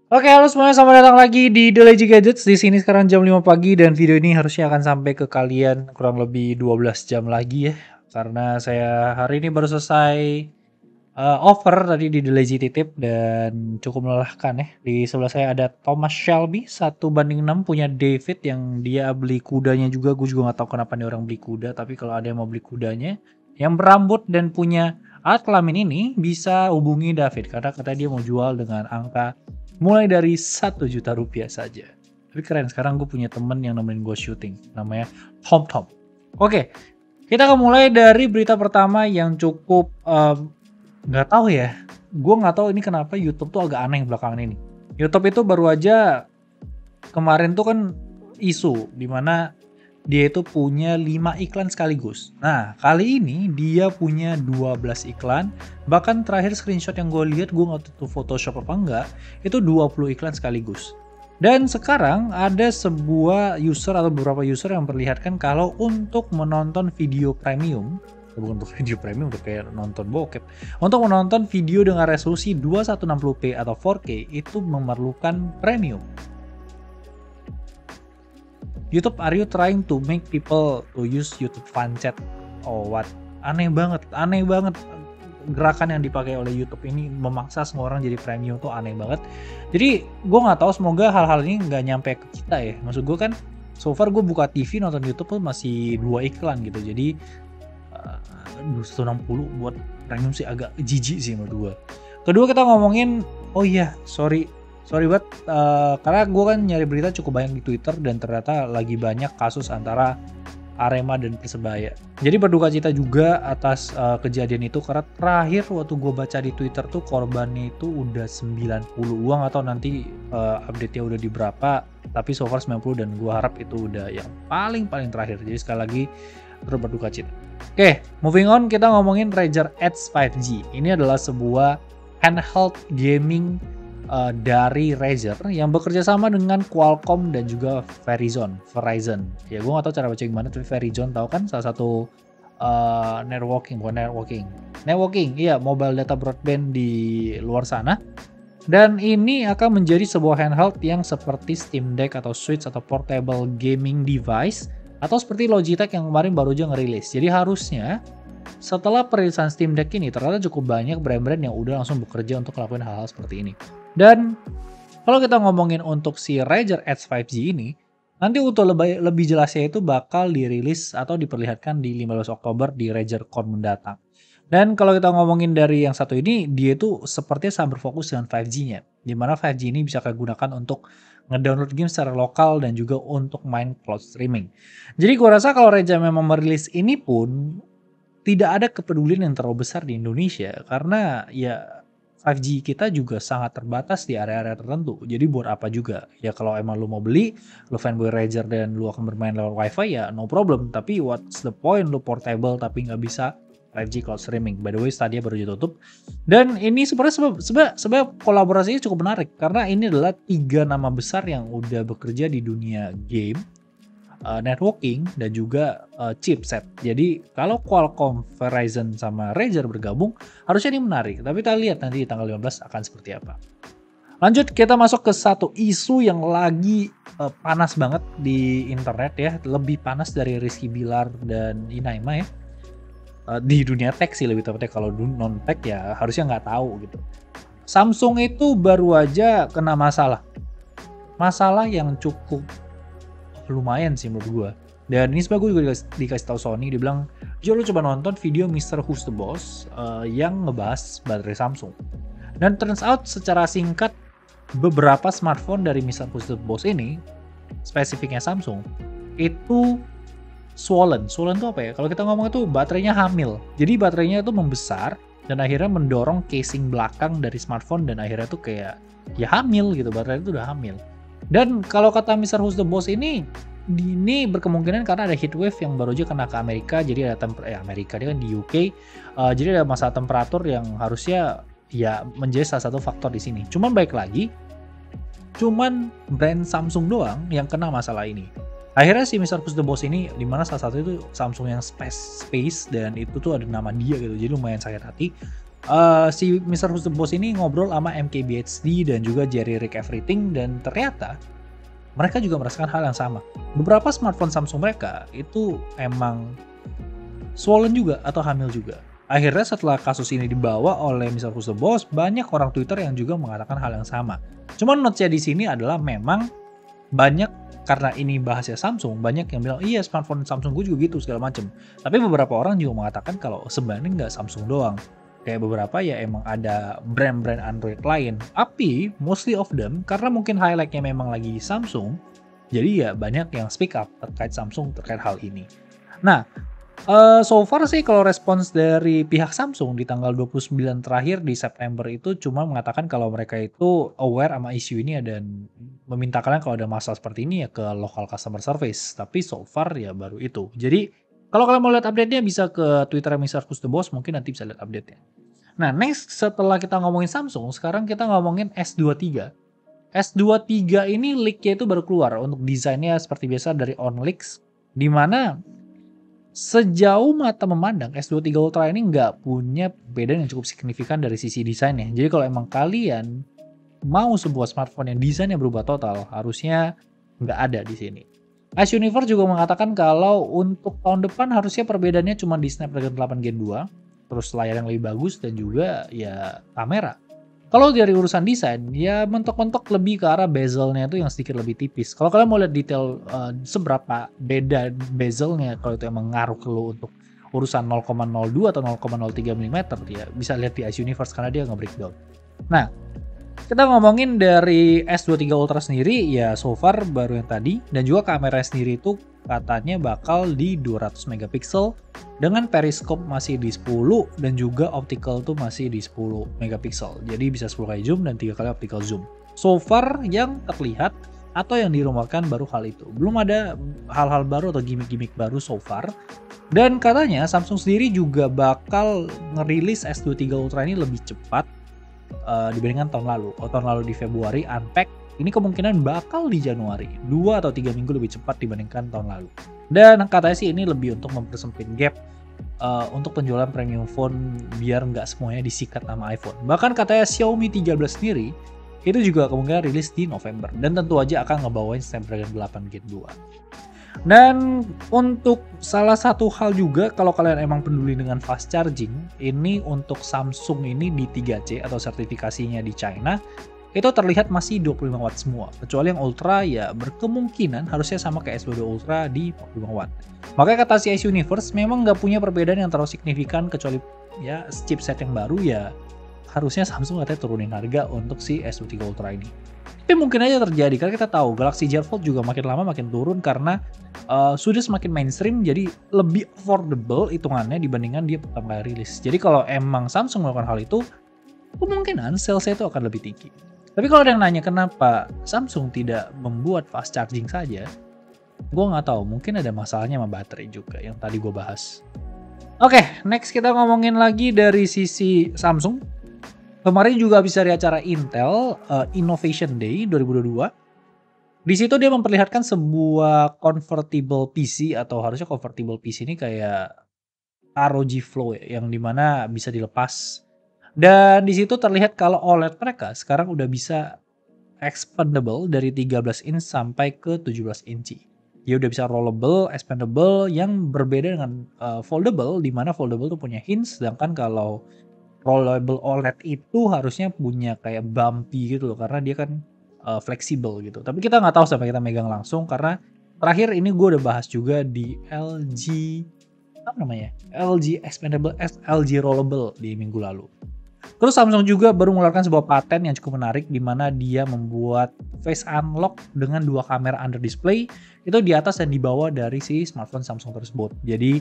Oke, halo semuanya, selamat datang lagi di The Lazy Gadgets. Di sini sekarang jam 5 pagi dan video ini harusnya akan sampai ke kalian kurang lebih 12 jam lagi ya. Karena saya hari ini baru selesai over tadi di The Lazy Titip dan cukup melelahkan ya. Di sebelah saya ada Thomas Shelby 1/6 punya David yang dia beli kudanya juga. Gue juga nggak tahu kenapa nih orang beli kuda, tapi kalau ada yang mau beli kudanya yang berambut dan punya alat kelamin ini bisa hubungi David karena katanya dia mau jual dengan angka mulai dari 1 juta rupiah saja. Tapi keren, sekarang gue punya temen yang nemenin gue syuting. Namanya Tom. Oke, kita akan mulai dari berita pertama yang cukup nggak tahu ya. Gue nggak tahu ini kenapa YouTube tuh agak aneh belakangan ini. YouTube itu baru aja kemarin tuh kan isu dimana dia itu punya 5 iklan sekaligus. Nah, kali ini dia punya 12 iklan. Bahkan terakhir screenshot yang gue lihat, gue nggak tahu itu Photoshop apa enggak, itu 20 iklan sekaligus. Dan sekarang ada sebuah user atau beberapa user yang memperlihatkan kalau untuk menonton video premium, bukan untuk video premium, untuk kayak nonton bokep, untuk menonton video dengan resolusi 2160p atau 4K itu memerlukan premium. YouTube, are you trying to make people to use YouTube fan chat? Oh what? Aneh banget. Gerakan yang dipakai oleh YouTube ini memaksa semua orang jadi premium tuh aneh banget. Jadi gue nggak tahu, semoga hal-hal ini nggak nyampe ke kita ya. Maksud gue kan, so far gue buka TV nonton YouTube tuh masih 2 iklan gitu. Jadi 160 buat premium sih agak jijik sih menurut gue. Kedua kita ngomongin, oh iya sorry banget, karena gue kan nyari berita cukup banyak di Twitter dan ternyata lagi banyak kasus antara Arema dan Persebaya. Jadi berduka cita juga atas kejadian itu karena terakhir waktu gue baca di Twitter tuh korbannya itu udah 90. Gue nggak tahu nanti update-nya udah di berapa, tapi so far 90 dan gue harap itu udah yang paling terakhir. Jadi sekali lagi terus berduka cita. Oke, moving on, kita ngomongin Razer Edge 5G. Ini adalah sebuah handheld gaming dari Razer yang bekerja sama dengan Qualcomm dan juga Verizon. Ya gue gak tahu cara baca gimana, tapi Verizon tahu kan salah satu networking, iya, mobile data broadband di luar sana. Dan ini akan menjadi sebuah handheld yang seperti Steam Deck atau Switch atau portable gaming device atau seperti Logitech yang kemarin baru aja ngerilis. Jadi harusnya setelah perilisan Steam Deck ini ternyata cukup banyak brand-brand yang udah langsung bekerja untuk melakukan hal-hal seperti ini. Dan kalau kita ngomongin untuk si Razer Edge 5G ini, nanti untuk lebih jelasnya itu bakal dirilis atau diperlihatkan di 15 Oktober di RazerCon mendatang. Dan kalau kita ngomongin dari yang satu ini, dia itu sepertinya sangat berfokus dengan 5G-nya. Dimana 5G ini bisa digunakan untuk ngedownload game secara lokal dan juga untuk main cloud streaming. Jadi gua rasa kalau Razer memang merilis ini pun tidak ada kepedulian yang terlalu besar di Indonesia karena ya 5G kita juga sangat terbatas di area-area tertentu. Jadi buat apa juga? Ya kalau emang lu mau beli, lu fanboy Razer dan lu akan bermain lewat WiFi ya no problem. Tapi what's the point lu portable tapi nggak bisa 5G cloud streaming? By the way, Stadia baru ditutup. Dan ini sebenarnya kolaborasinya cukup menarik karena ini adalah 3 nama besar yang udah bekerja di dunia game, networking dan juga chipset. Jadi kalau Qualcomm, Verizon sama Razer bergabung, harusnya ini menarik. Tapi kita lihat nanti di tanggal 15 akan seperti apa. Lanjut, kita masuk ke satu isu yang lagi panas banget di internet ya, lebih panas dari Rizky Bilar dan Inaima ya. Di dunia tech sih lebih tepatnya, kalau non tech ya harusnya nggak tahu gitu. Samsung itu baru aja kena masalah yang cukup lumayan sih menurut gue. Dan ini sebenarnya gue juga dikasih tahu Sony, dia bilang, "Jo, lu coba nonton video Mr. Who's the Boss yang ngebahas baterai Samsung." Dan turns out secara singkat beberapa smartphone dari Mr. Who's the Boss ini, spesifiknya Samsung, itu swollen. Swollen itu apa ya? Kalau kita ngomong itu baterainya hamil. Jadi baterainya itu membesar dan akhirnya mendorong casing belakang dari smartphone dan akhirnya tuh kayak ya hamil gitu, baterai itu udah hamil. Dan kalau kata Mr. Who's the Boss ini berkemungkinan karena ada heatwave yang baru aja kena ke Amerika, jadi ada Amerika, dia kan di UK, jadi ada masalah temperatur yang harusnya ya menjadi salah satu faktor di sini. Cuman baik lagi, cuman brand Samsung doang yang kena masalah ini. Akhirnya si Mr. Who's the Boss ini, dimana salah satu itu Samsung yang space dan itu tuh ada nama dia gitu, jadi lumayan sakit hati. Si Mr. Who's the Boss ini ngobrol sama MKBHD dan juga Jerry Rig Everything, dan ternyata mereka juga merasakan hal yang sama. Beberapa smartphone Samsung mereka itu emang swollen juga atau hamil juga. Akhirnya setelah kasus ini dibawa oleh Mr. Who's the Boss, banyak orang Twitter yang juga mengatakan hal yang sama. Cuman notes-nya di sini adalah memang banyak, karena ini bahasnya Samsung, banyak yang bilang iya smartphone Samsung gue juga gitu segala macam. Tapi beberapa orang juga mengatakan kalau sebenarnya nggak Samsung doang. Kayak beberapa ya emang ada brand-brand Android lain. Tapi mostly of them, karena mungkin highlight-nya memang lagi Samsung, jadi ya banyak yang speak up terkait Samsung terkait hal ini. Nah, so far sih kalau respons dari pihak Samsung di tanggal 29 terakhir di September itu cuma mengatakan kalau mereka itu aware sama isu ini dan meminta kalian kalau ada masalah seperti ini ya ke local customer service. Tapi so far ya baru itu. Jadi kalau kalian mau lihat update-nya bisa ke Twitter Mr. Who's the Boss, mungkin nanti bisa lihat update-nya. Nah, next setelah kita ngomongin Samsung, sekarang kita ngomongin S23. S23 ini leak-nya itu baru keluar untuk desainnya seperti biasa dari OnLeaks, di mana sejauh mata memandang S23 Ultra ini nggak punya perbedaan yang cukup signifikan dari sisi desainnya. Jadi kalau emang kalian mau sebuah smartphone yang desainnya berubah total, harusnya nggak ada di sini. Ice-Universe juga mengatakan kalau untuk tahun depan harusnya perbedaannya cuma di Snapdragon 8 Gen 2, terus layar yang lebih bagus dan juga ya kamera. Kalau dari urusan desain, ya mentok-mentok lebih ke arah bezelnya itu yang sedikit lebih tipis. Kalau kalian mau lihat detail seberapa beda bezelnya, kalau itu emang ngaruh ke lo untuk urusan 0,02 atau 0,03 mm, ya bisa lihat di Ice-Universe karena dia nge-breakdown. Nah, kita ngomongin dari S23 Ultra sendiri, ya so far baru yang tadi, dan juga kamera sendiri itu katanya bakal di 200 megapiksel dengan periskop masih di 10 dan juga optical tuh masih di 10 megapiksel. Jadi bisa 10 kali zoom dan 3 kali optical zoom. So far yang terlihat atau yang dirumorkan baru hal itu. Belum ada hal-hal baru atau gimmick-gimmick baru so far. Dan katanya Samsung sendiri juga bakal ngerilis S23 Ultra ini lebih cepat dibandingkan tahun lalu. Tahun lalu di Februari unpack, ini kemungkinan bakal di Januari, 2 atau 3 minggu lebih cepat dibandingkan tahun lalu. Dan katanya sih ini lebih untuk mempersempit gap untuk penjualan premium phone biar nggak semuanya disikat sama iPhone. Bahkan katanya Xiaomi 13 sendiri itu juga kemungkinan rilis di November. Dan tentu aja akan ngebawain Snapdragon 8 Gen 2. Dan untuk salah satu hal juga, kalau kalian emang peduli dengan fast charging, ini untuk Samsung ini di 3C atau sertifikasinya di China, itu terlihat masih 25 watt semua. Kecuali yang Ultra ya berkemungkinan harusnya sama kayak S22 Ultra di 45 watt. Makanya kata si Ice-Universe memang nggak punya perbedaan yang terlalu signifikan, kecuali ya chipset yang baru ya harusnya Samsung katanya turunin harga untuk si S23 Ultra ini. Tapi mungkin aja terjadi karena kita tahu Galaxy Z Fold juga makin lama makin turun karena sudah semakin mainstream, jadi lebih affordable hitungannya dibandingkan dia pertama kali rilis. Jadi kalau emang Samsung melakukan hal itu, kemungkinan salesnya itu akan lebih tinggi. Tapi kalau ada yang nanya kenapa Samsung tidak membuat fast charging saja, gue nggak tahu. Mungkin ada masalahnya sama baterai juga yang tadi gue bahas. Oke, next kita ngomongin lagi dari sisi Samsung. Kemarin juga bisa di acara Intel Innovation Day 2022. Di situ dia memperlihatkan sebuah convertible PC, atau harusnya convertible PC ini kayak ROG Flow ya, yang dimana bisa dilepas. Dan di situ terlihat kalau OLED mereka sekarang udah bisa expandable dari 13 inch sampai ke 17 inci. Dia udah bisa rollable, expandable yang berbeda dengan foldable, di mana foldable tuh punya hinge, sedangkan kalau rollable OLED itu harusnya punya kayak bumpy gitu loh, karena dia kan fleksibel gitu. Tapi kita nggak tahu sampai kita megang langsung, karena terakhir ini gue udah bahas juga di LG apa namanya, LG expandable, LG rollable di minggu lalu. Terus Samsung juga baru mengeluarkan sebuah paten yang cukup menarik, di mana dia membuat face unlock dengan 2 kamera under display itu di atas dan di bawah dari si smartphone Samsung tersebut. Jadi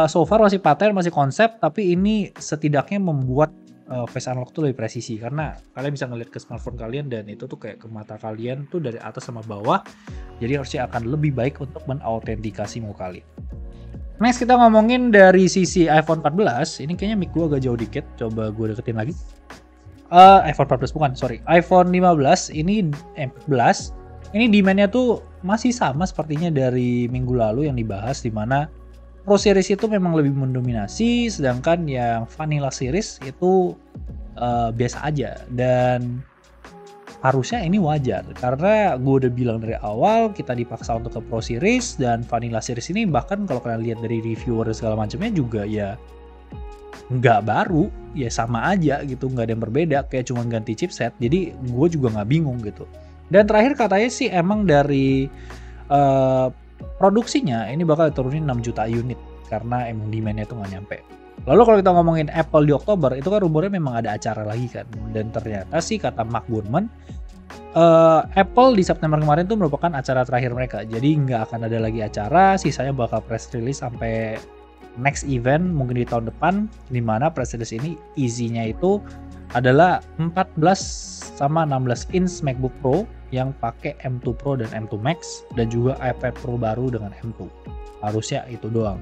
so far masih paten, masih konsep, tapi ini setidaknya membuat face unlock tuh lebih presisi, karena kalian bisa ngeliat ke smartphone kalian dan itu tuh kayak ke mata kalian tuh dari atas sama bawah. Jadi harusnya akan lebih baik untuk menautentikasi muka kalian. Next kita ngomongin dari sisi iPhone 14. Ini kayaknya mic gue agak jauh dikit. Coba gue deketin lagi. iPhone 14 bukan, sorry. iPhone 15 ini 14. Ini demand-nya tuh masih sama sepertinya dari minggu lalu yang dibahas, di mana Pro Series itu memang lebih mendominasi, sedangkan yang Vanilla Series itu biasa aja. Dan harusnya ini wajar, karena gue udah bilang dari awal kita dipaksa untuk ke Pro Series, dan Vanilla Series ini bahkan kalau kalian lihat dari reviewer segala macamnya juga ya nggak baru, ya sama aja gitu, nggak ada yang berbeda, kayak cuma ganti chipset. Jadi gue juga nggak bingung gitu. Dan terakhir katanya sih emang dari produksinya ini bakal turunin 6 juta unit karena emang demand-nya tuh nggak nyampe. Lalu kalau kita ngomongin Apple di Oktober, itu kan rumornya memang ada acara lagi kan. Dan ternyata sih kata Mark Gurman, Apple di September kemarin tuh merupakan acara terakhir mereka. Jadi nggak akan ada lagi acara, sisanya bakal press release sampai next event mungkin di tahun depan, di mana press release ini isinya itu adalah 14 sama 16 inch MacBook Pro yang pakai M2 Pro dan M2 Max, dan juga iPad Pro baru dengan M2. Harusnya itu doang.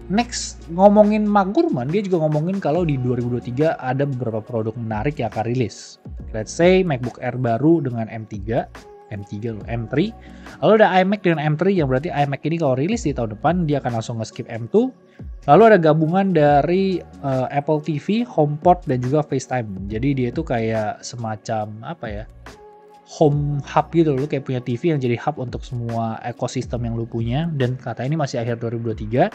Next, ngomongin Mark Gurman, dia juga ngomongin kalau di 2023 ada beberapa produk menarik yang akan rilis. Let's say MacBook Air baru dengan M3 loh, M3. Lalu ada iMac dengan M3, yang berarti iMac ini kalau rilis di tahun depan, dia akan langsung nge-skip M2. Lalu ada gabungan dari Apple TV, HomePod, dan juga FaceTime. Jadi dia itu kayak semacam apa ya, home hub gitu loh, kayak punya TV yang jadi hub untuk semua ekosistem yang lu punya. Dan katanya ini masih akhir 2023.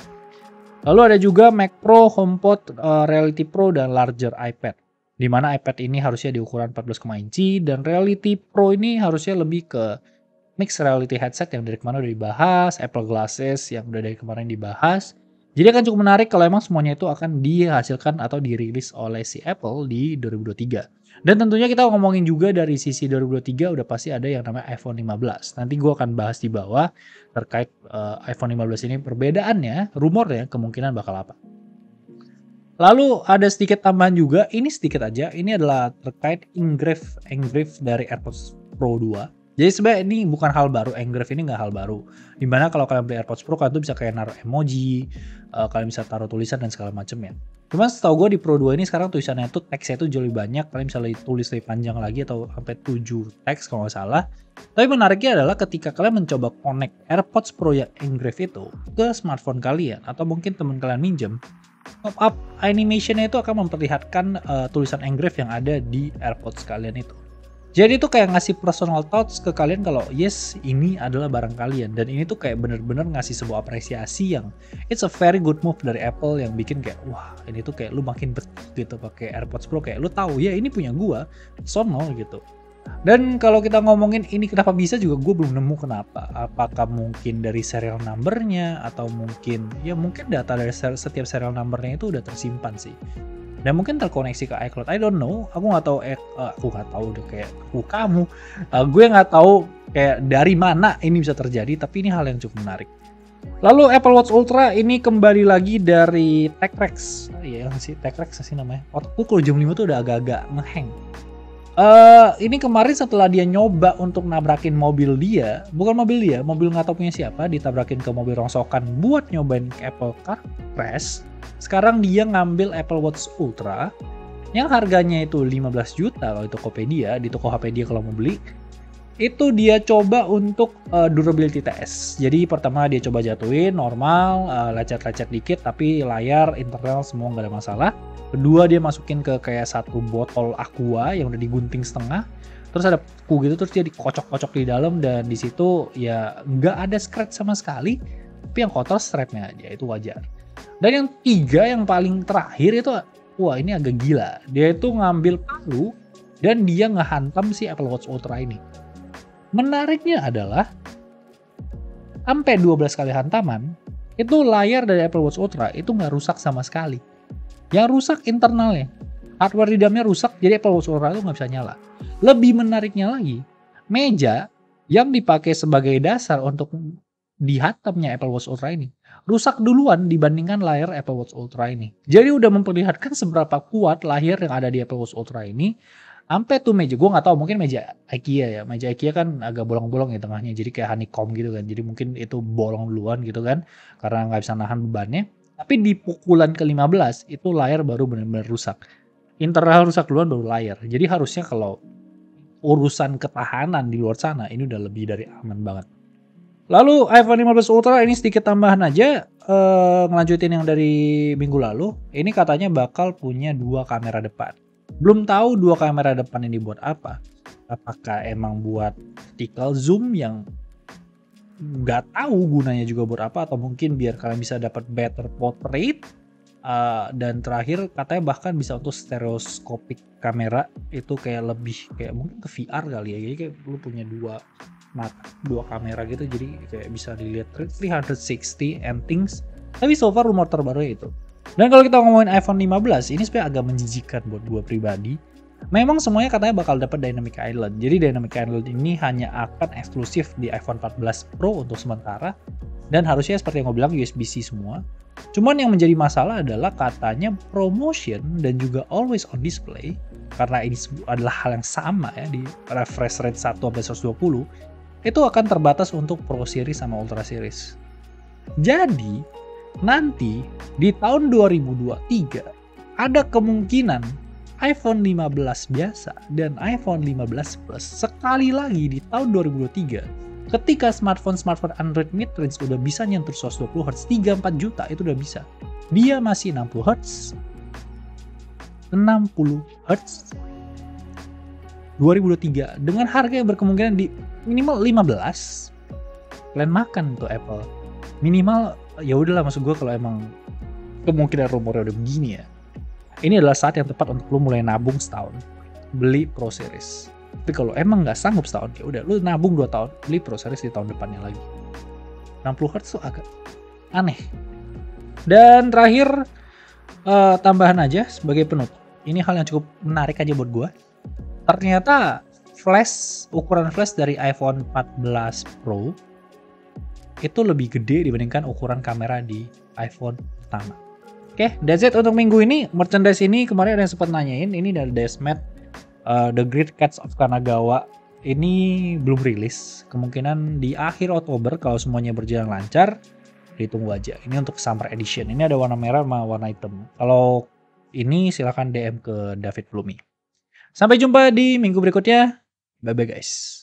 Lalu ada juga Mac Pro, HomePod, Reality Pro, dan larger iPad. Di mana iPad ini harusnya di ukuran 14,5 inci, dan Reality Pro ini harusnya lebih ke mixed reality headset yang dari kemarin udah dibahas, Apple Glasses yang udah dari kemarin dibahas. Jadi akan cukup menarik kalau emang semuanya itu akan dihasilkan atau dirilis oleh si Apple di 2023. Dan tentunya kita ngomongin juga dari sisi 2023 udah pasti ada yang namanya iPhone 15. Nanti gue akan bahas di bawah terkait iPhone 15 ini perbedaannya, rumornya kemungkinan bakal apa. Lalu ada sedikit tambahan juga, ini sedikit aja, ini adalah terkait engrave dari AirPods Pro 2. Jadi sebenarnya ini bukan hal baru, engrave ini nggak hal baru. Dimana kalau kalian beli AirPods Pro, kalian tuh bisa kayak naruh emoji, kalian bisa taruh tulisan dan segala macam ya. Cuman setahu gue di Pro 2 ini sekarang tulisannya tuh teksnya tuh jauh lebih banyak, kalian bisa tulis lebih panjang lagi atau sampai 7 teks kalau nggak salah. Tapi menariknya adalah ketika kalian mencoba connect AirPods Pro yang engrave itu ke smartphone kalian, atau mungkin teman kalian minjem, pop-up animation-nya itu akan memperlihatkan tulisan engrave yang ada di AirPods kalian itu. Jadi itu kayak ngasih personal touch ke kalian kalau yes, ini adalah barang kalian. Dan ini tuh kayak bener-bener ngasih sebuah apresiasi yang it's a very good move dari Apple, yang bikin kayak wah, ini tuh kayak lu makin betul gitu pakai AirPods Pro, kayak lu tahu ya ini punya gua, sono gitu. Dan kalau kita ngomongin ini kenapa bisa juga gue belum nemu kenapa. Apakah mungkin dari serial numbernya, atau mungkin data dari setiap serial numbernya itu udah tersimpan sih. Dan mungkin terkoneksi ke iCloud. I don't know. Aku nggak tahu. Aku nggak tahu deh, kayak kamu. Gue nggak tahu kayak dari mana ini bisa terjadi. Tapi ini hal yang cukup menarik. Lalu Apple Watch Ultra ini kembali lagi dari TechRex. Iya sih, TechRex sih namanya. Otakku kalau jam 5 tuh udah agak-agak ngehang. Ini kemarin setelah dia nyoba untuk nabrakin mobil dia, bukan mobil dia, mobil nggak tahu punya siapa, ditabrakin ke mobil rongsokan buat nyobain Apple Car Crash. Sekarang dia ngambil Apple Watch Ultra yang harganya itu 15 juta kalau di Tokopedia, di toko HP dia kalau mau beli. Itu dia coba untuk durability test. Jadi pertama dia coba jatuhin normal, lecet-lecet dikit, tapi layar internal semua nggak ada masalah. Kedua dia masukin ke kayak satu botol aqua yang udah digunting setengah, terus ada kuku gitu, terus dia dikocok-kocok di dalam, dan di situ ya nggak ada scratch sama sekali, tapi yang kotor strapnya aja, itu wajar. Dan yang tiga, yang paling terakhir itu, wah ini agak gila. Dia itu ngambil palu dan dia ngehantam si Apple Watch Ultra ini. Menariknya adalah sampai 12 kali hantaman, itu layar dari Apple Watch Ultra itu nggak rusak sama sekali. Yang rusak internalnya. Hardware di dalamnya rusak, jadi Apple Watch Ultra itu nggak bisa nyala. Lebih menariknya lagi, meja yang dipakai sebagai dasar untuk dihantamnya Apple Watch Ultra ini rusak duluan dibandingkan layar Apple Watch Ultra ini. Jadi udah memperlihatkan seberapa kuat layar yang ada di Apple Watch Ultra ini. Sampai tuh meja, gue nggak tahu, mungkin meja IKEA ya. Meja IKEA kan agak bolong-bolong ya tengahnya, jadi kayak honeycomb gitu kan. Jadi mungkin itu bolong duluan gitu kan, karena nggak bisa nahan bebannya. Tapi di pukulan ke-15 itu layar baru benar-benar rusak. Internal rusak duluan baru layar. Jadi harusnya kalau urusan ketahanan di luar sana ini udah lebih dari aman banget. Lalu iPhone 15 Ultra ini sedikit tambahan aja, ngelanjutin yang dari minggu lalu, ini katanya bakal punya 2 kamera depan. Belum tahu 2 kamera depan ini buat apa. Apakah emang buat vertical zoom yang nggak tahu gunanya juga buat apa, atau mungkin biar kalian bisa dapat better portrait. Dan terakhir katanya bahkan bisa untuk stereoscopic kamera, itu kayak lebih kayak mungkin ke VR kali ya, jadi kayak lu punya dua kamera gitu, jadi kayak bisa dilihat 360 and things. Tapi so far rumor terbaru itu. Dan kalau kita ngomongin iPhone 15 ini sebenarnya agak menjijikan buat gue pribadi. Memang semuanya katanya bakal dapat Dynamic Island. Jadi Dynamic Island ini hanya akan eksklusif di iPhone 14 Pro untuk sementara. Dan harusnya seperti yang gue bilang USB-C semua. Cuman yang menjadi masalah adalah katanya promotion dan juga always on display. Karena ini adalah hal yang sama ya di refresh rate 1/120. Itu akan terbatas untuk Pro Series sama Ultra Series. Jadi nanti di tahun 2023 ada kemungkinan iPhone 15 biasa dan iPhone 15 Plus sekali lagi di tahun 2023 ketika smartphone Android mid-range udah bisa nyentuh 120Hz 3-4 juta itu udah bisa. Dia masih 60Hz 2023 dengan harga yang berkemungkinan di minimal 15. Kalian makan tuh Apple. Minimal ya udahlah, maksud gue kalau emang kemungkinan rumornya udah begini ya, ini adalah saat yang tepat untuk lo mulai nabung setahun beli Pro Series. Tapi kalau emang nggak sanggup setahun, ya udah lo nabung 2 tahun beli Pro Series di tahun depannya lagi. 60Hz tuh agak aneh. Dan terakhir tambahan aja sebagai penutup, ini hal yang cukup menarik aja buat gue. Ternyata ukuran flash dari iPhone 14 Pro itu lebih gede dibandingkan ukuran kamera di iPhone pertama. Oke, that's it untuk minggu ini. Merchandise ini kemarin ada yang sempat nanyain, ini dari Desmet, The Great Cats of Kanagawa. Ini belum rilis, kemungkinan di akhir Oktober kalau semuanya berjalan lancar. Ditunggu aja. Ini untuk Summer Edition. Ini ada warna merah sama warna hitam. Kalau ini silahkan DM ke David Blumi. Sampai jumpa di minggu berikutnya. Bye-bye guys.